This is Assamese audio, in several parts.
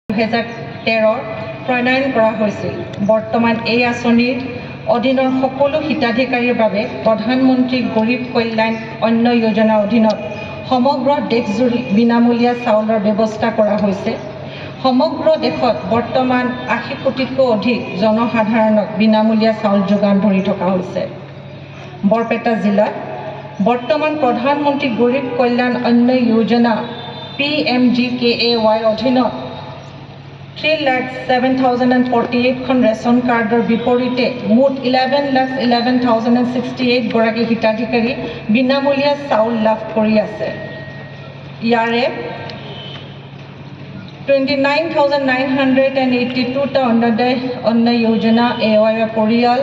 2013 প্ৰণয়ন কৰা হৈছিল। বৰ্তমান এই আঁচনিৰ অধীনৰ সকলো হিতাধিকাৰীৰ বাবে প্ৰধানমন্ত্ৰী গৰীব কল্যাণ অন্ন যোজনাৰ অধীনত সমগ্ৰ দেশজুৰি বিনামূলীয়া চাউলৰ ব্যৱস্থা কৰা হৈছে। সমগ্ৰ দেশত বৰ্তমান 80 কোটিতকৈ অধিক জনসাধাৰণক বিনামূলীয়া চাউল যোগান ধৰি থকা হৈছে। বৰপেটা জিলাত বৰ্তমান প্ৰধানমন্ত্ৰী গৰীব কল্যাণ অন্ন যোজনা PMGKAY অধীনত 3,07,048 খন ৰেচন কাৰ্ডৰ বিপৰীতে মুঠ 11,11,068 গৰাকী হিতাধিকাৰী বিনামূলীয়া চাউল লাভ কৰি আছে। ইয়াৰে 29,982 টা অন্ত্যোদয় অন্ন যোজনা AY পৰিয়াল,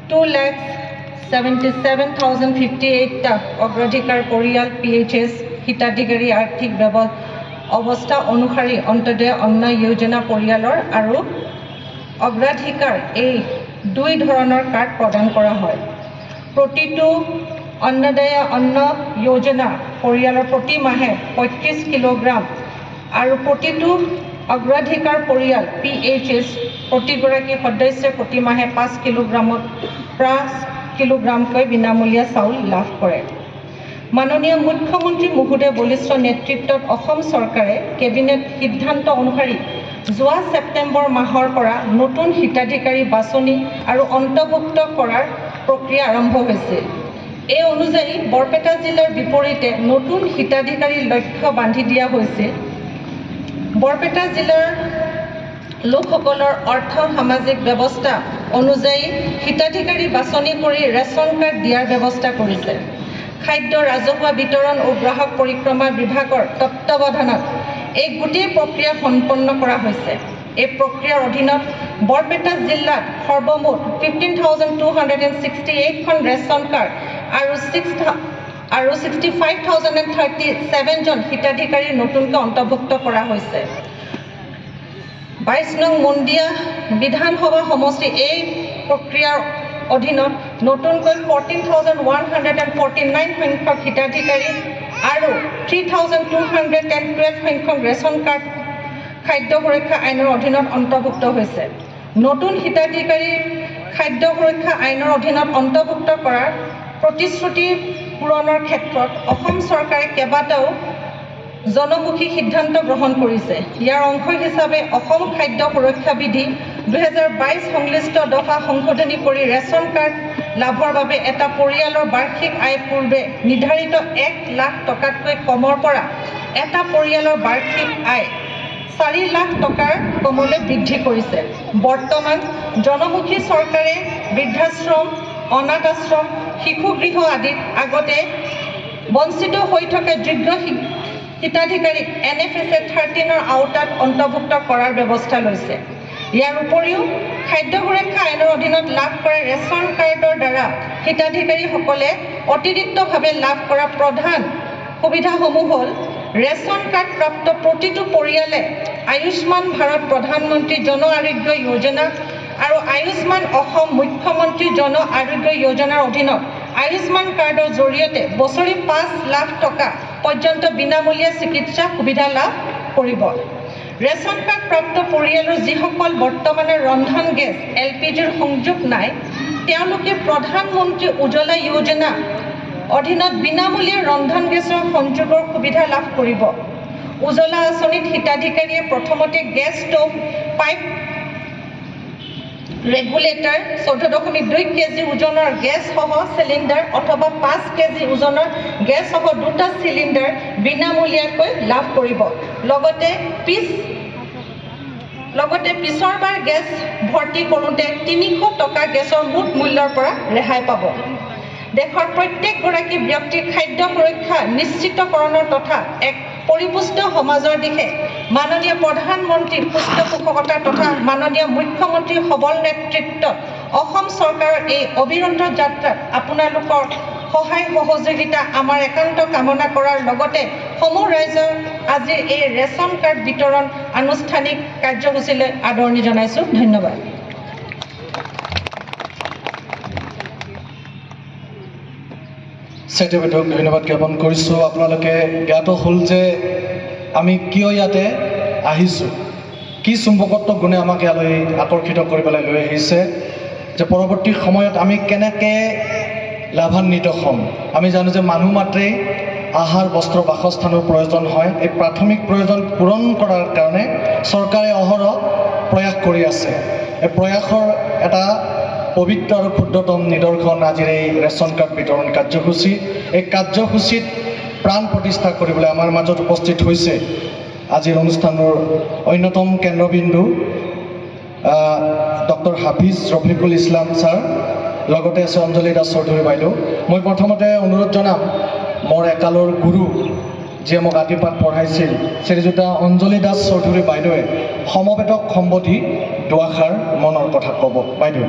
2,77,058 টা অগ্ৰাধিকাৰ পৰিয়াল PHS হিতাধিকাৰী আৰ্থিক অৱস্থা অনুসৰি অন্ত্যোদয় অন্ন যোজনা পৰিয়ালৰ আৰু অগ্ৰাধিকাৰ এই দুই ধৰণৰ কাৰ্ড প্ৰদান কৰা হয়। প্ৰতিটো অন্ত্যোদয় অন্ন যোজনা পৰিয়ালৰ প্ৰতি মাহে 35 কিলোগ্ৰাম আৰু প্ৰতিটো অগ্ৰাধিকাৰ পৰিয়াল PHS প্ৰতিগৰাকী সদস্যই প্ৰতি মাহে 5 কিলোগ্ৰামকৈ বিনামূলীয়া চাউল লাভ কৰে। মাননীয় মুখ্যমন্ত্ৰী মহোদয় বলিষ্ঠৰ নেতৃত্বত অসম চৰকাৰে কেবিনেট সিদ্ধান্ত অনুসৰি যোৱা ছেপ্টেম্বৰ মাহৰ পৰা নতুন হিতাধিকাৰী বাছনি আৰু অন্তৰ্ভুক্ত কৰাৰ প্ৰক্ৰিয়া আৰম্ভ হৈছিল। এই অনুযায়ী বৰপেটা জিলাৰ বিপৰীতে নতুন হিতাধিকাৰীৰ লক্ষ্য বান্ধি দিয়া হৈছিল। বৰপেটা জিলাৰ লোকসকলৰ অৰ্থ সামাজিক ব্যৱস্থা অনুযায়ী হিতাধিকাৰী বাছনি কৰি ৰেচন কাৰ্ড দিয়াৰ ব্যৱস্থা কৰিছে। খাদ্য ৰাজহুৱা বিতৰণ আৰু গ্ৰাহক পৰিক্ৰমা বিভাগৰ তত্ত্বাৱধানত এই গোটেই প্ৰক্ৰিয়া সম্পন্ন কৰা হৈছে। এই প্ৰক্ৰিয়াৰ অধীনত বৰপেটা জিলাত সৰ্বমুঠ 15,268 খন ৰেচন কাৰ্ড আৰু 65,037 জন হিতাধিকাৰী নতুনকৈ অন্তৰ্ভুক্ত কৰা হৈছে। 22 নং মন্দিয়া বিধানসভা সমষ্টি এই প্ৰক্ৰিয়াৰ অধীনত নতুনকৈ 14,149 সংখ্যক হিতাধিকাৰী আৰু 3,212 সংখ্যক ৰেচন কাৰ্ড খাদ্য সুৰক্ষা আইনৰ অধীনত অন্তৰ্ভুক্ত হৈছে। নতুন হিতাধিকাৰী খাদ্য সুৰক্ষা আইনৰ অধীনত অন্তৰ্ভুক্ত কৰাৰ প্ৰতিশ্ৰুতি পূৰণৰ ক্ষেত্ৰত অসম চৰকাৰে কেইবাটাও জনমুখী সিদ্ধান্ত গ্ৰহণ কৰিছে। ইয়াৰ অংশ হিচাপে অসম খাদ্য সুৰক্ষা বিধি 2022 সংশ্লিষ্ট দফা সংশোধনী কৰি ৰেচন কাৰ্ড লাভৰ বাবে এটা পৰিয়ালৰ বাৰ্ষিক আয় পূৰ্বে নিৰ্ধাৰিত 1 লাখ টকাতকৈ কমৰ পৰা এটা পৰিয়ালৰ বাৰ্ষিক আয় 4 লাখ টকাৰ কমলৈ বৃদ্ধি কৰিছে। বৰ্তমান জনমুখী চৰকাৰে বৃদ্ধাশ্ৰম, অনাথ আশ্ৰম, শিশুগৃহ আদিত আগতে বঞ্চিত হৈ থকা যোগ্য হিতাধিকাৰীক NFSA 13ৰ আওতাত অন্তৰ্ভুক্ত কৰাৰ ব্যৱস্থা লৈছে। ইয়াৰ উপৰিও খাদ্য সুৰক্ষা আইনৰ অধীনত লাভ কৰা ৰেচন কাৰ্ডৰ দ্বাৰা হিতাধিকাৰীসকলে অতিৰিক্তভাৱে লাভ কৰা প্ৰধান সুবিধাসমূহ হ'ল ৰেচন কাৰ্ড প্ৰাপ্ত প্ৰতিটো পৰিয়ালে আয়ুষ্মান ভাৰত প্ৰধানমন্ত্ৰী জন আৰোগ্য যোজনা আৰু আয়ুষ্মান অসম মুখ্যমন্ত্ৰী জন আৰোগ্য যোজনাৰ অধীনত আয়ুষ্মান কাৰ্ডৰ জৰিয়তে বছৰি 5 লাখ টকা পৰ্যন্ত বিনামূলীয়া চিকিৎসা সুবিধা লাভ কৰিব। ৰেচন কাৰ্ড প্ৰাপ্ত পৰিয়ালৰ যিসকল বৰ্তমানে ৰন্ধন গেছ LPGৰ সংযোগ নাই, তেওঁলোকে প্ৰধানমন্ত্ৰী উজ্জ্বলা যোজনা অধীনত বিনামূলীয়া ৰন্ধন গেছৰ সংযোগৰ সুবিধা লাভ কৰিব। উজ্জ্বলা আঁচনিত হিতাধিকাৰীয়ে প্ৰথমতে gas stove, pipe regulator, 14.2 KG ওজনৰ গেছসহ চিলিণ্ডাৰ অথবা 5 কেজি ওজনৰ গেছসহ 2টা চিলিণ্ডাৰ বিনামূলীয়াকৈ লাভ কৰিব। লগতে পিছৰবাৰ গেছ ভৰ্তি কৰোঁতে 300 টকা গেছৰ মুঠ মূল্যৰ পৰা ৰেহাই পাব। দেশৰ প্ৰত্যেকগৰাকী ব্যক্তিৰ খাদ্য সুৰক্ষা নিশ্চিতকৰণৰ তথা এক পৰিপুষ্ট সমাজৰ দিশে মাননীয় প্ৰধানমন্ত্ৰীৰ পৃষ্ঠপোষকতা তথা মাননীয় মুখ্যমন্ত্ৰীৰ সবল নেতৃত্বত অসম চৰকাৰৰ এই অবিৰত যাত্ৰাত আপোনালোকৰ সহায় সহযোগিতা আমাৰ একান্ত কামনা কৰাৰ লগতে সমূহ ৰাইজৰ আজিৰ এই ৰেচন কাৰ্ড বিতৰণ আনুষ্ঠানিক কাৰ্যসূচীলৈ আদৰণি জনাইছোঁ। ধন্যবাদ। ধন্যবাদ জ্ঞাপন কৰিছোঁ। আপোনালোকে জ্ঞাত হ'ল যে আমি কিয় ইয়াতে আহিছোঁ, কি চুম্বকত্ব গুণে আমাক ইয়ালৈ আকৰ্ষিত কৰি পেলাই লৈ আহিছে, যে পৰৱৰ্তী সময়ত আমি কেনেকৈ লাভান্বিত হ'ম। আমি জানো যে মানুহ মাত্ৰেই আহাৰ, বস্ত্ৰ, বাসস্থানৰ প্ৰয়োজন হয়। এই প্ৰাথমিক প্ৰয়োজন পূৰণ কৰাৰ কাৰণে চৰকাৰে অহৰহ প্ৰয়াস কৰি আছে। এই প্ৰয়াসৰ এটা পবিত্ৰ আৰু ক্ষুদ্ৰতম নিদৰ্শন আজিৰ এই ৰেচন কাৰ্ড বিতৰণ কাৰ্যসূচী। এই কাৰ্যসূচীত প্ৰাণ প্ৰতিষ্ঠা কৰিবলৈ আমাৰ মাজত উপস্থিত হৈছে আজিৰ অনুষ্ঠানৰ অন্যতম কেন্দ্ৰবিন্দু ডক্টৰ হাফিজ ৰফিকুল ইছলাম ছাৰ, লগতে আছে অঞ্জলি দাস চৌধুৰী বাইদেউ। মই প্ৰথমতে অনুৰোধ জনাম মোৰ একালৰ গুৰু, যিয়ে মোক আদিপাঠ পঢ়াইছিল, শ্ৰীযুতা অঞ্জলি দাস চৌধুৰী বাইদেৱে সমবেতক সম্বোধি দুআষাৰ মনৰ কথা ক'ব। বাইদেউ।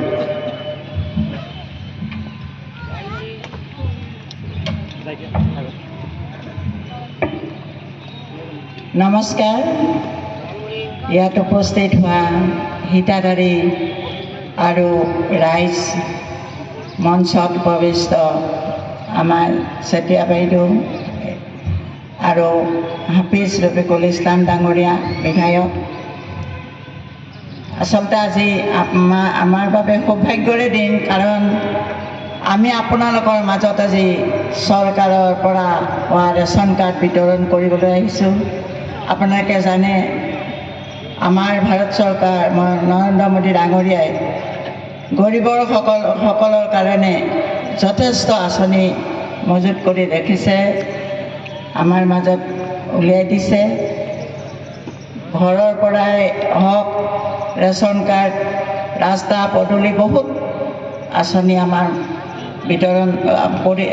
নমস্কাৰ। ইয়াত উপস্থিত হোৱা হিতাধাৰী আৰু ৰাইজ, মঞ্চত উপবিষ্ট আমাৰ চেতিয়া বাইদেউ আৰু হাফিজ ৰফিকুল ইছলাম ডাঙৰীয়া বিধায়ক, আচলতে আজি আমাৰ বাবে সৌভাগ্যৰে দিন, কাৰণ আমি আপোনালোকৰ মাজত আজি চৰকাৰৰ পৰা হোৱা ৰেচন কাৰ্ড বিতৰণ কৰিবলৈ আহিছোঁ। আপোনালোকে জানে আমাৰ ভাৰত চৰকাৰ নৰেন্দ্ৰ মোদী ডাঙৰীয়াই গৰীবৰ সকলৰ কাৰণে যথেষ্ট আঁচনি মজুত কৰি ৰাখিছে, আমাৰ মাজত উলিয়াই দিছে। ঘৰৰ পৰাই হওক, ৰেচন কাৰ্ড, ৰাস্তা পদূলি, বহুত আঁচনি আমাৰ বিতৰণ কৰি